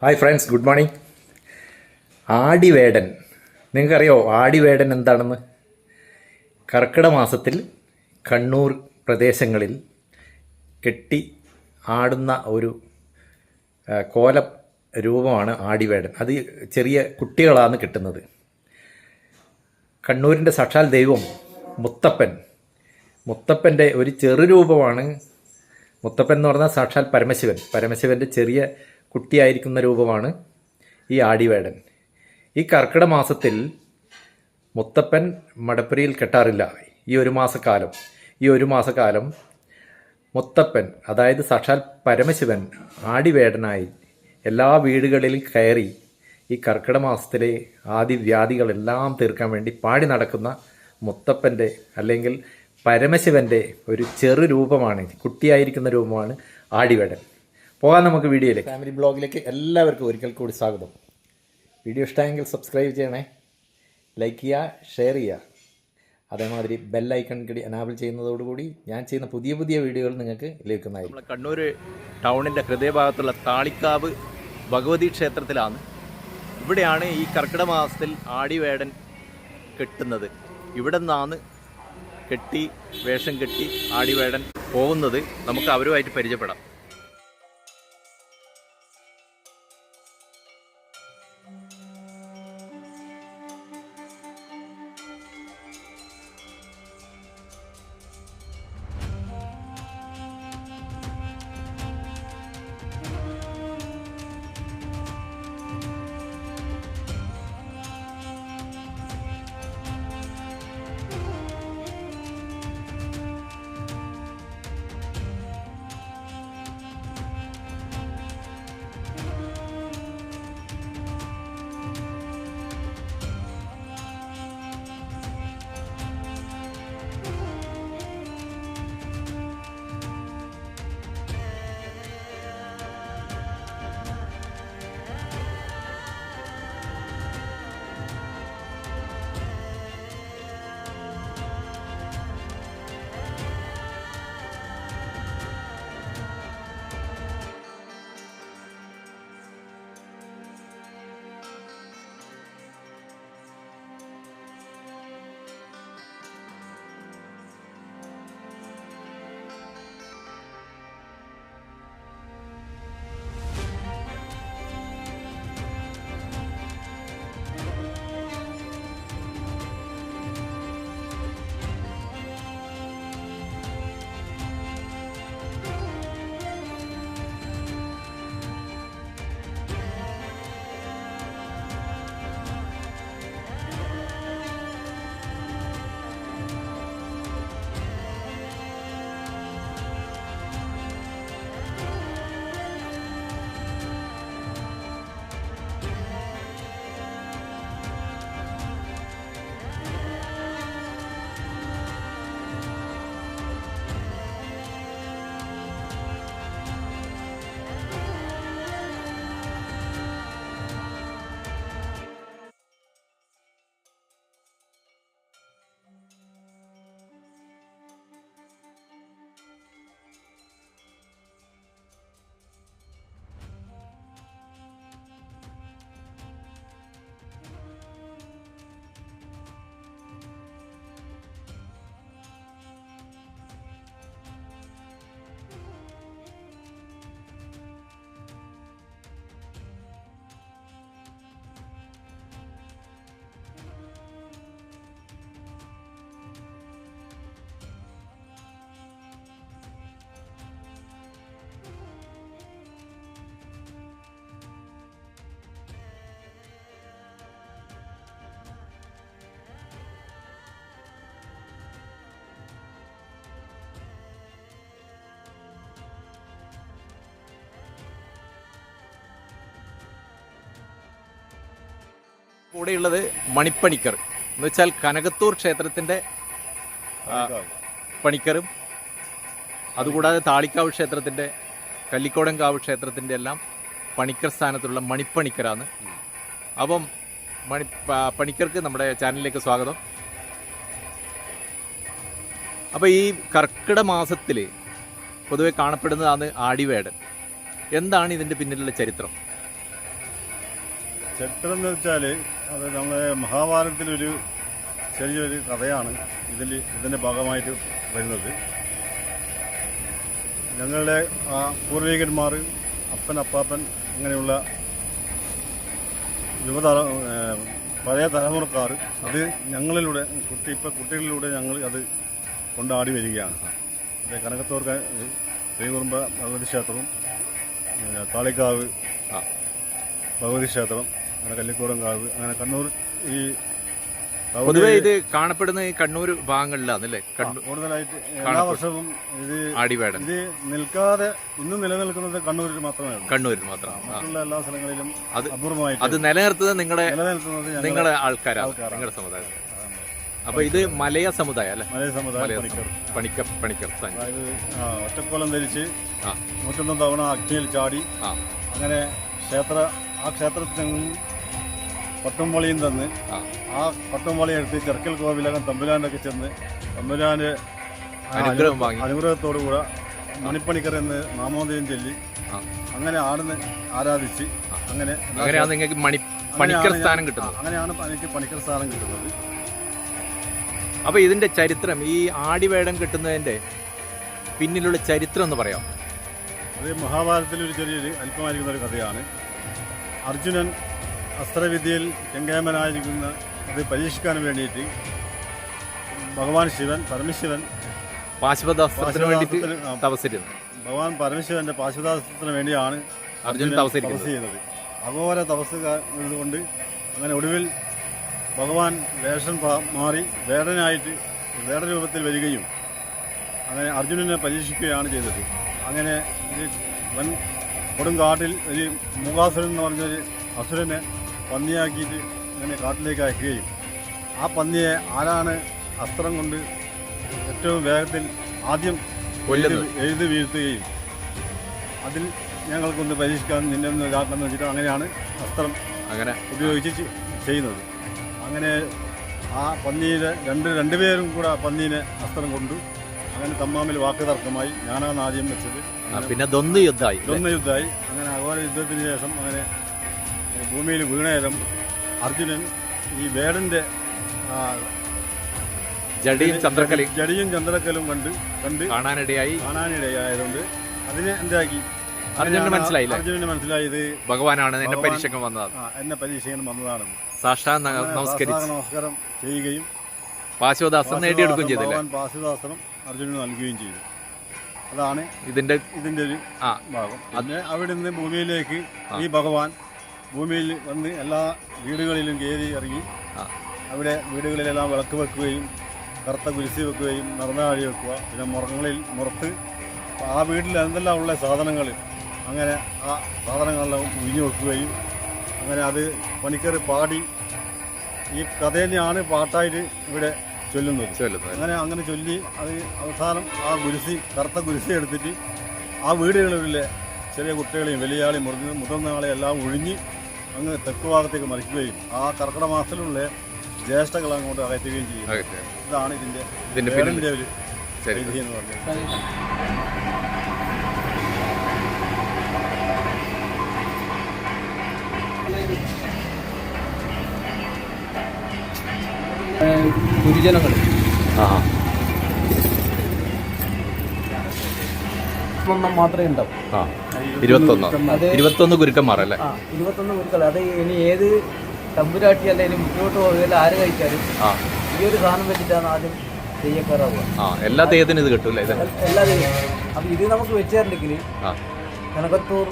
Hi friends, good morning. Aadivedan, നിങ്ങൾക്കറിയോ ആടിവേടൻ എന്താണെന്ന്? കർക്കിടക മാസത്തിൽ കണ്ണൂർ പ്രദേശങ്ങളിൽ കെട്ടി ആടുന്ന ഒരു കോല രൂപമാണ് ആടിവേടൻ. അത് ചെറിയ കുട്ടികളാണ് കിട്ടുന്നത്. കണ്ണൂരിൻ്റെ സാക്ഷാൽ ദൈവം മുത്തപ്പൻ്റെ ഒരു ചെറുരൂപമാണ്. മുത്തപ്പൻ എന്ന് പറഞ്ഞാൽ സാക്ഷാൽ പരമശിവൻ്റെ ചെറിയ കുട്ടിയായിരിക്കുന്ന രൂപമാണ് ഈ ആടിവേടൻ. ഈ കർക്കിടക മാസത്തിൽ മുത്തപ്പൻ മടപ്പുരയിൽ കെട്ടാറില്ല. ഈ ഒരു മാസക്കാലം മുത്തപ്പൻ, അതായത് സാക്ഷാൽ പരമശിവൻ ആടിവേടനായി എല്ലാ വീടുകളിലും കയറി ഈ കർക്കിടക മാസത്തിലെ ആദിവ്യാധികളെല്ലാം തീർക്കാൻ വേണ്ടി പാടി നടക്കുന്ന മുത്തപ്പൻ്റെ അല്ലെങ്കിൽ പരമശിവൻ്റെ ഒരു ചെറു രൂപമാണ്, കുട്ടിയായിരിക്കുന്ന രൂപമാണ് ആടിവേടൻ. പോകാൻ നമുക്ക് വീഡിയോയിലേക്ക്. ഫാമിലി ബ്ലോഗിലേക്ക് എല്ലാവർക്കും ഒരിക്കൽ കൂടി സ്വാഗതം. വീഡിയോ ഇഷ്ടമെങ്കിൽ സബ്സ്ക്രൈബ് ചെയ്യണേ, ലൈക്ക് ചെയ്യുക, ഷെയർ ചെയ്യുക. അതേമാതിരി ബെല്ലൈക്കൺ കൂടി എനാബിൾ ചെയ്യുന്നതോടുകൂടി ഞാൻ ചെയ്യുന്ന പുതിയ പുതിയ വീഡിയോകൾ നിങ്ങൾക്ക് ലഭിക്കുന്നതായിരിക്കും. നമ്മൾ കണ്ണൂർ ടൗണിൻ്റെ ഹൃദയഭാഗത്തുള്ള താളിക്കാവ് ഭഗവതി ക്ഷേത്രത്തിലാണ്. ഇവിടെയാണ് ഈ കർക്കിടക മാസത്തിൽ ആടിവേടൻ കെട്ടുന്നത്. ഇവിടെ നിന്നാണ് വേഷം കെട്ടി ആടിവേടൻ പോകുന്നത്. നമുക്ക് അവരുമായിട്ട് പരിചയപ്പെടാം. കൂടെയുള്ളത് മണിപ്പണിക്കർ എന്ന് വെച്ചാൽ കനകത്തൂർ ക്ഷേത്രത്തിൻ്റെ പണിക്കരും, അതുകൂടാതെ താളിക്കാവ് ക്ഷേത്രത്തിൻ്റെ, കല്ലിക്കോടൻകാവ് ക്ഷേത്രത്തിൻ്റെ എല്ലാം പണിക്കർ സ്ഥാനത്തുള്ള മണിപ്പണിക്കരാണ്. അപ്പം പണിക്കർക്ക് നമ്മുടെ ചാനലിലേക്ക് സ്വാഗതം. അപ്പോൾ ഈ കർക്കിടക മാസത്തിൽ പൊതുവെ കാണപ്പെടുന്നതാണ് ആടിവേടൻ. എന്താണ് ഇതിൻ്റെ പിന്നിലുള്ള ചരിത്രം? ചരിത്രം എന്ന് വെച്ചാൽ അത് നമ്മുടെ മഹാഭാരതത്തിലൊരു ചെറിയൊരു കഥയാണ് ഇതിൻ്റെ ഭാഗമായിട്ട് വരുന്നത്. ഞങ്ങളുടെ പൂർവികന്മാർ, അപ്പൻ, അപ്പാപ്പൻ അങ്ങനെയുള്ള പഴയ തലമുറക്കാർ അത് ഞങ്ങളിലൂടെ കുട്ടികളിലൂടെ ഞങ്ങൾ അത് കൊണ്ടാടി വരികയാണ്. കനകത്തോർക്ക് ശ്രീകുറുമ്പ ഭഗവതി ക്ഷേത്രവും താളിക്കാവ് ഭഗവതി ക്ഷേത്രം, അങ്ങനെ കല്ലിക്കോടം കാവ്, അങ്ങനെ കണ്ണൂർ ഈ പൊതുവെ ഇത് കാണപ്പെടുന്ന ഈ കണ്ണൂർ ഭാഗങ്ങളിലാണല്ലേ കൂടുതലായിട്ട് എല്ലാ വർഷവും ഇത് ആടിവേടൻ ഇത് നിൽക്കാതെ ഇന്നും നിലനിൽക്കുന്നത് കണ്ണൂരിൽ മാത്രമേ ഉള്ളൂ. കണ്ണൂരിൽ മാത്രം. മറ്റുള്ള എല്ലാ സ്ഥലങ്ങളിലും അപൂർവമായിട്ട് അത് നിലനിർത്തുന്നത് നിങ്ങളുടെ ആൾക്കാരാണ്, നിങ്ങളുടെ സമുദായം. അപ്പൊ ഇത് മലയ സമുദായം അല്ലെ? മലയ സമുദായം പണിക്കർ അതായത് ഒറ്റക്കോലം ധരിച്ച് 101 തവണ അഗ്നിയിൽ ചാടി അങ്ങനെ ക്ഷേത്രത്തിൽ നിന്ന് പട്ടുംവളിയും തന്ന് ആ പട്ടുംവളി എടുത്ത് ചെറുക്കൽ കോവിലകം തമ്പുരാനൊക്കെ ചെന്ന് തമ്പുരാന്റെ അനുഗ്രഹത്തോടുകൂടെ മണിപ്പണിക്കർ എന്ന് നാമോദയം ചൊല്ലി അങ്ങനെ ആടുന്ന് ആരാധിച്ച് അങ്ങനെയാണ് നിങ്ങൾക്ക് പണിക്കർ സ്ഥാനം കിട്ടുന്നത്. അങ്ങനെയാണ് എനിക്ക് പണിക്കർ സ്ഥാനം കിട്ടുന്നത്. അപ്പൊ ഇതിന്റെ ചരിത്രം, ഈ ആടിവേടം കിട്ടുന്നതിന്റെ പിന്നിലുള്ള ചരിത്രം എന്ന് പറയാം. അത് മഹാഭാരതത്തിൽ ഒരു ചെറിയൊരു അല്പമായിരിക്കുന്ന ഒരു കഥയാണ്. അർജുനൻ അസ്ത്രവിദ്യയിൽ കെങ്കേമനായിരിക്കുന്ന അത് പരീക്ഷിക്കാൻ വേണ്ടിയിട്ട് ഭഗവാൻ പരമശിവൻ പാശുപതാസ്ത്രത്തിന് വേണ്ടിയിട്ട് തപസ്സിരുന്നു. ഭഗവാൻ പരമശിവന്റെ പാശുപതാസ്ത്രത്തിന് വേണ്ടിയാണ് അർജുനൻ തപസ് ചെയ്യുന്നത്. അഘോര തപസ് കൊണ്ട് അങ്ങനെ ഒടുവിൽ ഭഗവാൻ വേഷം മാറി വേട രൂപത്തിൽ വരികയും അങ്ങനെ അർജുനനെ പരീക്ഷിക്കുകയാണ് ചെയ്തത്. അങ്ങനെ ഒരു കൊടുങ്കാട്ടിൽ ഒരു മുഖാസുരൻ എന്ന് പറഞ്ഞൊരു അസുരനെ പന്നിയാക്കിയിട്ട് അങ്ങനെ കാട്ടിലേക്ക് അയക്കുകയും ആ പന്നിയെ ആരാണ് അസ്ത്രം കൊണ്ട് ഏറ്റവും വേഗത്തിൽ ആദ്യം എഴുതി വീഴ്ത്തുകയും അതിൽ ഞങ്ങൾക്കൊന്ന് പരീക്ഷിക്കാൻ നിന്നെ ഒന്ന് ഇതാക്കാന്ന് വെച്ചിട്ട് അങ്ങനെയാണ് അസ്ത്രം അങ്ങനെ ഉപയോഗിച്ച് ചെയ്യുന്നത്. അങ്ങനെ ആ പന്നിയുടെ രണ്ടുപേരും കൂടെ പന്നീനെ അസ്ത്രം കൊണ്ടു. അങ്ങനെ തമ്മാമിൽ വാക്ക് തർക്കമായി. ഞാനാണ് ആദ്യം വെച്ചത്. പിന്നെ ദ്വന്ദ്വ യുദ്ധമായി. അങ്ങനെ അഘോര യുദ്ധത്തിന് ശേഷം അങ്ങനെ ഭൂമിയിൽ വീണേരം അർജുനൻ ഈ വേടന്റെ ജടിയും ചന്ദ്രക്കലും കണ്ട് കാണാനിടയായതുകൊണ്ട് അതിനെ എന്താക്കി അർജുനന് മനസ്സിലായി ഇത് ഭഗവാനാണ് എന്നെ പരീക്ഷിക്കാൻ വന്നതാണെന്ന്. സാക്ഷാത് നമസ്കാരം ചെയ്യുകയും പാശുപതാസ്ത്രം നേടിയെടുക്കുകയും ചെയ്തില്ല. പാശുപതാസ്ത്രം അർജുനന് നൽകുകയും ചെയ്തു. അതാണ് ഇതിന്റെ ഒരു ഭാഗം. അതിന് അവിടെ നിന്ന് ഭൂമിയിലേക്ക് ഈ ഭഗവാൻ ഭൂമിയിൽ വന്ന് എല്ലാ വീടുകളിലും കയറി ഇറങ്ങി അവിടെ വീടുകളിലെല്ലാം വിളക്ക് വെക്കുകയും കറുത്ത കുരിശി വെക്കുകയും നിറഞ്ഞാഴി വെക്കുക, പിന്നെ മുറത്ത് ആ വീട്ടിൽ എന്തെല്ലാം ഉള്ള സാധനങ്ങൾ അങ്ങനെ ആ സാധനങ്ങളെല്ലാം ഉഴിഞ്ഞു വെക്കുകയും അങ്ങനെ അത് പണിക്കർ പാടി ഈ കഥ തന്നെയാണ് പാട്ടായിട്ട് ഇവിടെ ചൊല്ലുന്നത്. അങ്ങനെ ചൊല്ലി അത് അവസാനം ആ കറുത്ത കുരിശി എടുത്തിട്ട് ആ വീടുകളിലെ ചെറിയ കുട്ടികളെയും വലിയാളെയും മുതിർന്നയാളെയും എല്ലാം ഒഴിഞ്ഞ് അങ്ങ് തെക്ക് ഭാഗത്തേക്ക് മറിക്കുകയും ആ കർക്കിടക മാസത്തിലുള്ള ജ്യേഷ്ഠകൾ അങ്ങോട്ട് അകറ്റുകയും ചെയ്യും. ഇതാണ് ഇതിന്റെ ഒരു രീതി എന്ന് പറഞ്ഞത്. ഗുരുജനങ്ങൾ മാത്രമേ ഉണ്ടാവും. 21 ഗുരുക്കന്മാരല്ലേ? 21 ഗുരുക്കൾ. അത് ഇനി ഏത് തമ്പുരാട്ടി അല്ലെങ്കിൽ മുന്നോട്ട് പോകുകയല്ല ആര് കഴിച്ചാലും ഈ ഒരു സാധനം വെച്ചിട്ടാണ് ആദ്യം തെയ്യക്കാരാവുക. എല്ലാ തെയ്യത്തിനും ഇത് കിട്ടൂല്ലേ? എല്ലാ തെയ്യം. അപ്പം ഇത് നമുക്ക് വെച്ചിട്ടുണ്ടെങ്കിൽ കനകത്തൂർ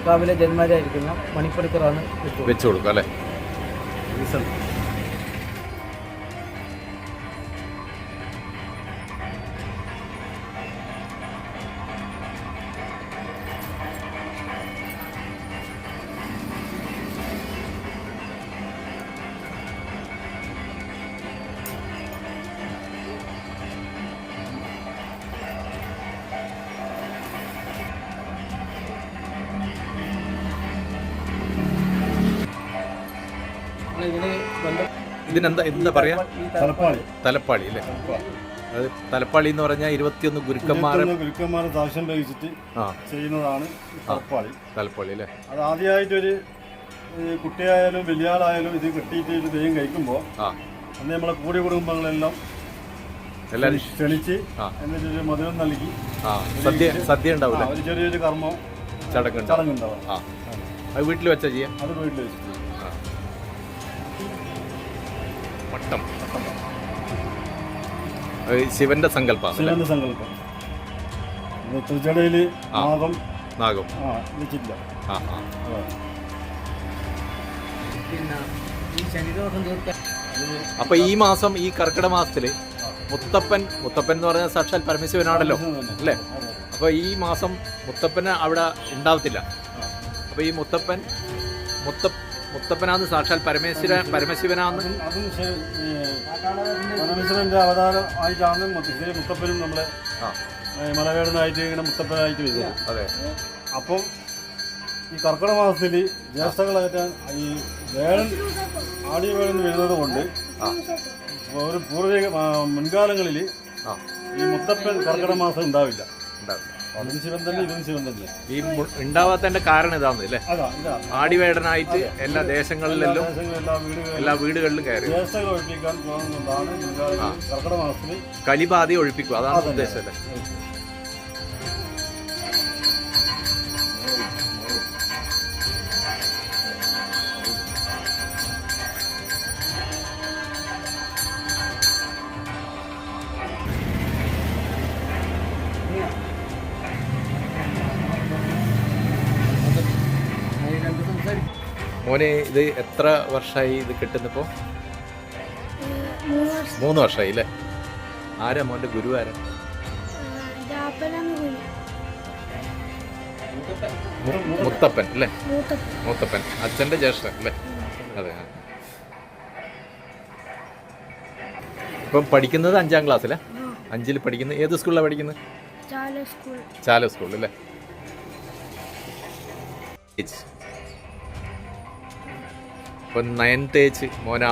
കാവിലെ ജന്മരായിരിക്കുന്ന മണിപ്പണിക്കറാണ് വെച്ചു കൊടുക്കുക അല്ലേ? ഇതിനെന്താ പറയാ? തലപ്പാളി അല്ലേ? അത് തലപ്പാളി എന്ന് പറഞ്ഞാൽ 21 ഗുരുക്കന്മാരെ സാക്ഷ്യം വഹിച്ചിട്ട് ചെയ്യുന്നതാണ് തലപ്പാളി അല്ലേ? അത് ആദ്യമായിട്ടൊരു കുട്ടിയായാലും വലിയ ആളായാലും ഇത് കെട്ടിയിട്ട് ഇത് തെയ്യം കഴിക്കുമ്പോൾ ആ അന്ന് നമ്മളെ കൂടി കുടുംബങ്ങളെല്ലാം എല്ലാവരും ക്ഷണിച്ച് എന്നിട്ടൊരു മധുരം നൽകി ആ സദ്യ ഉണ്ടാവില്ല, ഒരു ചെറിയൊരു കർമ്മം ചടങ്ങുണ്ടാവും. ചടങ്ങുണ്ടാവും. ആ അത് വീട്ടിൽ വെച്ചാ ചെയ്യാം. അത് വീട്ടിൽ വെച്ചിട്ട് മട്ടം ശിവന്റെ സങ്കല്പം. ശിവന്റെ സങ്കല്പം. തൃച്ചടയില് നാഗം വെച്ചിട്ടില്ല. ആ ആ പിന്നെ ഈ ശനിദോഷം തീർക്കാൻ അപ്പൊ ഈ മാസം, ഈ കർക്കിടക മാസത്തില് മുത്തപ്പൻ എന്ന് പറഞ്ഞാൽ സാക്ഷാൽ പരമശിവനാണല്ലോ അല്ലേ? അപ്പൊ ഈ മാസം മുത്തപ്പന് അവിടെ ഉണ്ടാവത്തില്ല. അപ്പൊ ഈ മുത്തപ്പനാന്ന് സാക്ഷാൽ പരമശിവനാന്ന് അതും പരമേശ്വരന്റെ അവതാരം ആയിട്ടാണ് മുത്തപ്പനും നമ്മളെ മലവേടനായിട്ട് ഇങ്ങനെ മുത്തപ്പനായിട്ട് വരുന്നത്. അതെ. അപ്പം ഈ കർക്കിടക മാസത്തിൽ ജ്യേഷ്ഠകളായിട്ടാൻ ഈ വേഴൻ ആടി വേഴൻ വരുന്നത് കൊണ്ട് ഒരു പൂർവിക മുൻകാലങ്ങളിൽ ഈ മുത്തപ്പൻ കർക്കിടക മാസം ഉണ്ടാവില്ല. അതും ശിവൻ തന്നെ, ഇതും ശിവൻ തന്നെ. ഈ ഉണ്ടാവാത്തതിന്റെ കാരണം ഇതാണ് അല്ലേ? ആടിവേടനായിട്ട് എല്ലാ ദേശങ്ങളിലെല്ലാം എല്ലാ വീടുകളിലും കയറി ജ്യേഷ്ഠകൾ ഒഴിപ്പിക്കാൻ പോകുന്നതാണ് കർക്കിടക മാസത്തിൽ കലിബാധി ഒഴിപ്പിക്കുക. അതാണ് ഉദ്ദേശം അല്ലേ? മോനെ ഇത് എത്ര വർഷമായി ഇത് കിട്ടുന്നിപ്പോ? 3 വർഷമായി അല്ലേ? ആരാ മോന്റെ ഗുരു? ആരാ? മുത്തപ്പൻ അല്ലേ? മുത്തപ്പൻ അച്ഛന്റെ ജ്യേഷ്ഠൻ അല്ലേ? അതെ. ഇപ്പം പഠിക്കുന്നത് 5ാം ക്ലാസ്സിലെ 5ൽ പഠിക്കുന്നത്. ഏത് സ്കൂളിലാണ് പഠിക്കുന്നത്? ചാല സ്കൂൾ അല്ലേ? ഇപ്പൊ 9th ഏജ് മോനാ.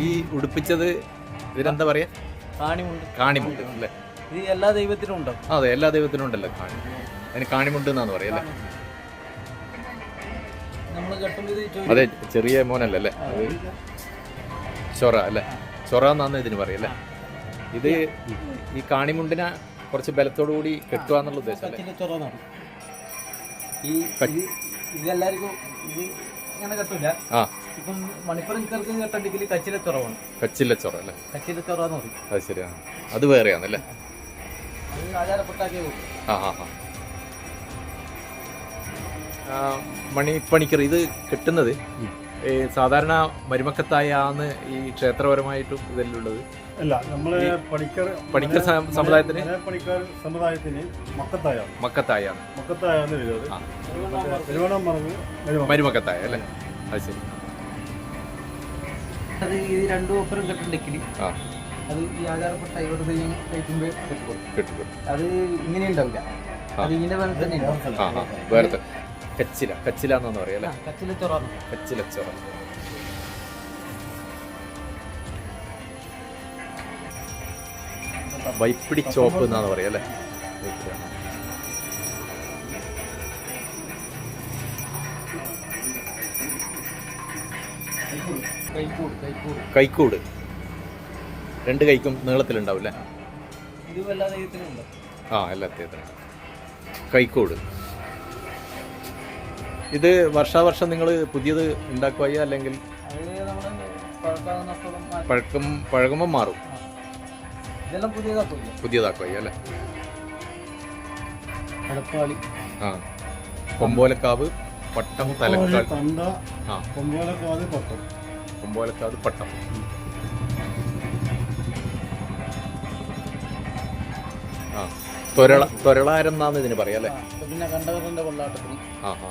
ഈ ഉടുപ്പിച്ചത് ഇതിനെന്താ പറയാ? കാണിമുണ്ട് അല്ലേ? ഇത് എല്ലാ ദൈവത്തിനും ഉണ്ടോ? അതെ, എല്ലാ ദൈവത്തിനും ഉണ്ടല്ലോ കാണി. അതിന് കാണിമുണ്ട് എന്നാന്ന് പറയാ അല്ലേ? അതെ, ചെറിയ മോനല്ലേ? ചൊറ അല്ലേ? ചൊറ എന്നാന്ന് ഇതിന് പറയല്ലേ? ഇത് ഈ കാണിമുണ്ടിനെ കുറച്ച് ബലത്തോടു കൂടി കെട്ടുക എന്നുള്ള ഉദ്ദേശം അല്ലേ? ഇതെല്ലാവർക്കും ഇത് അങ്ങനെ കെട്ടില്ല. ആ, ഇപ്പം മണിപ്പുറക്കാർക്ക് കെട്ടണ്ടെങ്കിൽ കച്ചിലച്ചൊറവാണ്. കച്ചിലച്ചൊറ അല്ലേ? കച്ചിലച്ചൊറ എന്ന് പറയും. അത് ശരിയാണ്. അത് വേറെയാണല്ലേ? അത് ആചാരപ്പെട്ടാക്കിയ ആ ആ ആ മണിപ്പണിക്കർ ഇത് കിട്ടുന്നത് സാധാരണ മരുമക്കത്തായാന്ന് ഈ ക്ഷേത്രപരമായിട്ടും ഇതെല്ലാം ഉള്ളത്. അല്ല, നമ്മളെ പണിക്കർ സമുദായത്തിന് മക്കത്തായാണ് മരുമക്കത്തായ അല്ലേ? അത് ശരി. അത് ഈ 2 ഒപ്പരം കെട്ടുണ്ടെങ്കിൽ അത് ഈ ആചാരപ്പെട്ട ഇവരുടെ കഴിക്കുമ്പോൾ കെട്ടുപോകും. അത് ഇങ്ങനെ ഉണ്ടാവില്ല. അത് ഇങ്ങനെ പോലെ തന്നെ ഉണ്ടാവും. വേറെ കച്ചില എന്നാന്ന് പറയാം അല്ലേ? കച്ചിലച്ചൊറ. വൈപ്പിടി ചോപ്പ് എന്നാന്ന് പറയാം അല്ലേ? കൈക്കൂട് 2 കൈക്കും നീളത്തിലുണ്ടാവില്ലേ? ആ, എല്ലാ ദൈവത്തിനും കൈക്കൂട്. ഇത് വർഷാവർഷം നിങ്ങൾ പുതിയത് ഉണ്ടാക്കുകയോ അല്ലെങ്കിൽ പഴകുമ്പോൾ മാറും? പുതിയതാക്കുകയോ അല്ലേ? ആ, കൊമ്പോലക്കാവ്, പട്ടം, തലക്കാട്. ആ, കൊമ്പോലക്കാവ്, പട്ടം. ആ, തൊരളാരം എന്നാന്ന് ഇതിന് പറയാം അല്ലേ? പിന്നെ കണ്ടവരുടെ കൊള്ളാട്ടത്തിന് ആ ആ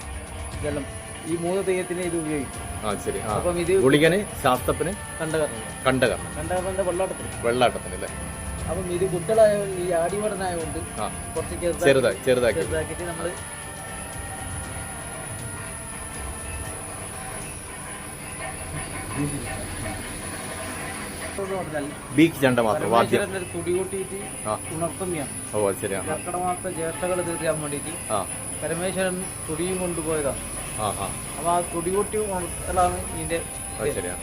ഇതെല്ലാം ഈ 3 തെയ്യത്തിനെ ഇത് ഉപയോഗിക്കും. ശരി. അപ്പം ഇത് ഗുളികന് ശാസ്ത്രത്തിന് കണ്ടകരണം കണ്ടകരണം വെള്ളാട്ടത്തിന് അല്ലേ. അപ്പം ഇത് കുട്ടികളായ ഈ ആടിവടനായതുകൊണ്ട് കുറച്ച് ചെറുതാക്കിയിട്ട് നമ്മൾ ബീക്ക് ചെണ്ട മാത്രം വാദ്യം തുടി കൂട്ടിയിട്ട് ഉണർത്തുന്നതാണ്. ഓ ശരി. കർക്കിടമാസത്തെ ജ്യേഷ്ഠകൾ തീർക്കാൻ വേണ്ടിയിട്ട് പരമേശ്വരൻ തുടിയും കൊണ്ടുപോയതാണ്. അപ്പൊ ആ തുടികൂട്ടി ഉണർത്തലാണ് ഇതിന്റെ.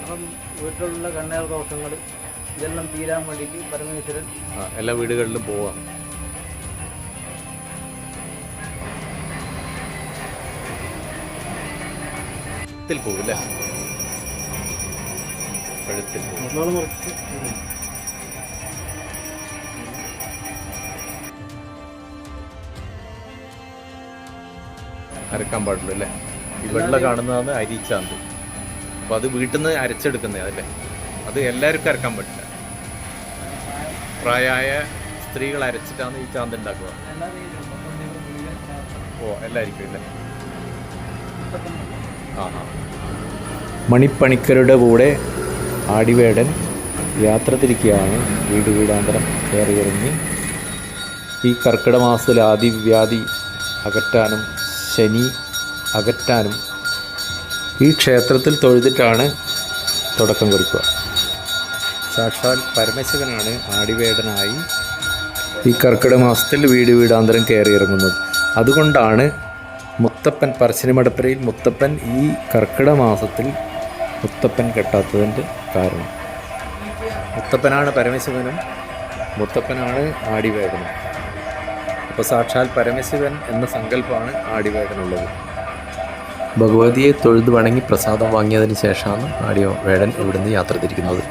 അപ്പം വീട്ടിലുള്ള കണ്ണേർ ദോഷങ്ങൾ ഇതെല്ലാം തീരാൻ വേണ്ടിയിട്ട് പരമേശ്വരൻ എല്ലാ വീടുകളിലും പോവാം. പോവില്ലേ കഴുത്തിൽ അരക്കാൻ പാടുള്ളൂ അല്ലേ. ഈ വെള്ള കാണുന്നതാണ് അരിച്ചാന്ത്. അപ്പൊ അത് വീട്ടിൽ നിന്ന് അരച്ചെടുക്കുന്നത് അതല്ലേ. അത് എല്ലാവർക്കും അരക്കാൻ പറ്റില്ല. പ്രായമായ സ്ത്രീകൾ അരച്ചിട്ടാണ് ഈ ചാന്ത് ഉണ്ടാക്കുക. ഓ എല്ലാവർക്കും അല്ലേ. മണിപ്പണിക്കരുടെ കൂടെ ആടിവേടൻ യാത്ര തിരിക്കുകയാണ്. വീടാന്തരം കയറിയിറങ്ങി ഈ കർക്കിടക മാസത്തിൽ ആദിവ്യാധി അകറ്റാനും ശനി അകറ്റാനും ഈ ക്ഷേത്രത്തിൽ തൊഴുതിട്ടാണ് തുടക്കം കുറിക്കുക. സാക്ഷാൽ പരമശിവനാണ് ആടിവേടനായി ഈ കർക്കിടക മാസത്തിൽ വീടാന്തരം കയറിയിറങ്ങുന്നത്. അതുകൊണ്ടാണ് മുത്തപ്പൻ പറശ്ശിനിമടപ്പരയിൽ മുത്തപ്പൻ ഈ കർക്കിടക മാസത്തിൽ മുത്തപ്പൻ കെട്ടാത്തതിൻ്റെ കാരണം. മുത്തപ്പനാണ് പരമശിവനും, മുത്തപ്പനാണ് ആടിവേടനും. അപ്പോൾ സാക്ഷാൽ പരമശിവൻ എന്ന സങ്കല്പമാണ് ആടിവേടനുള്ളത്. ഭഗവതിയെ തൊഴുത് വണങ്ങി പ്രസാദം വാങ്ങിയതിന് ശേഷമാണ് ആടിവേടൻ ഇവിടുന്ന് യാത്ര തിരിക്കുന്നത്.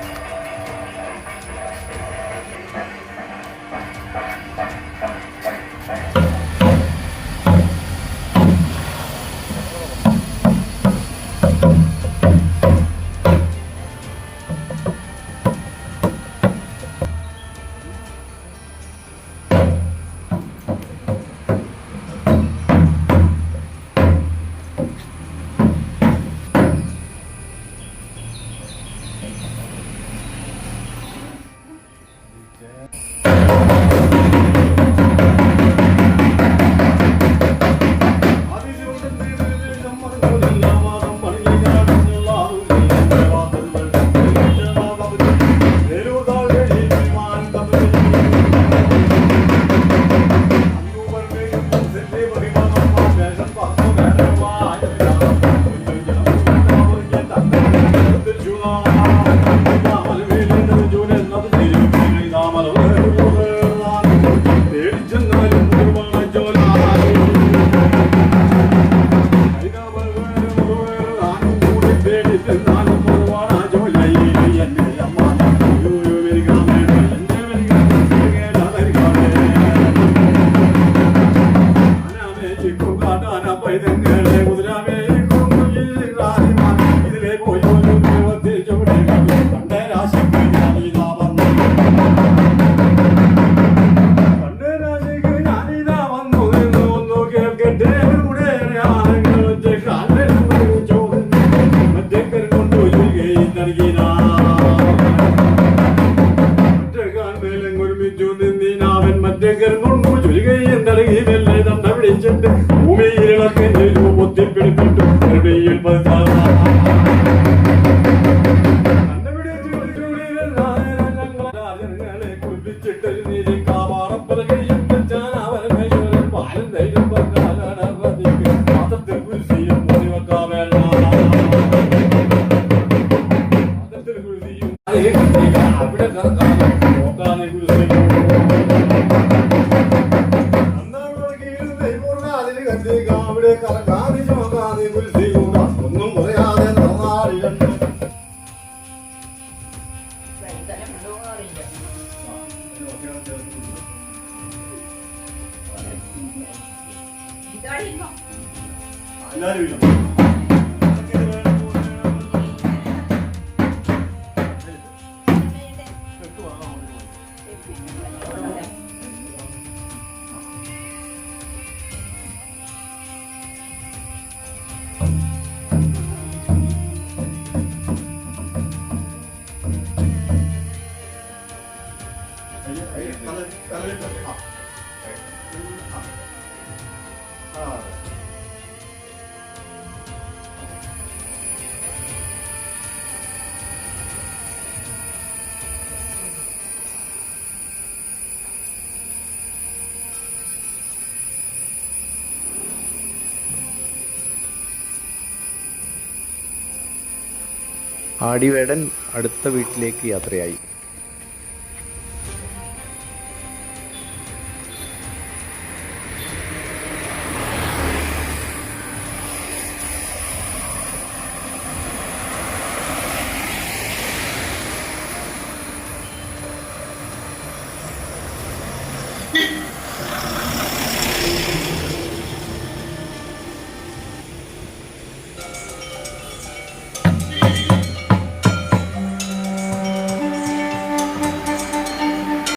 ആടിവേടൻ അടുത്ത വീട്ടിലേക്ക് യാത്രയായി.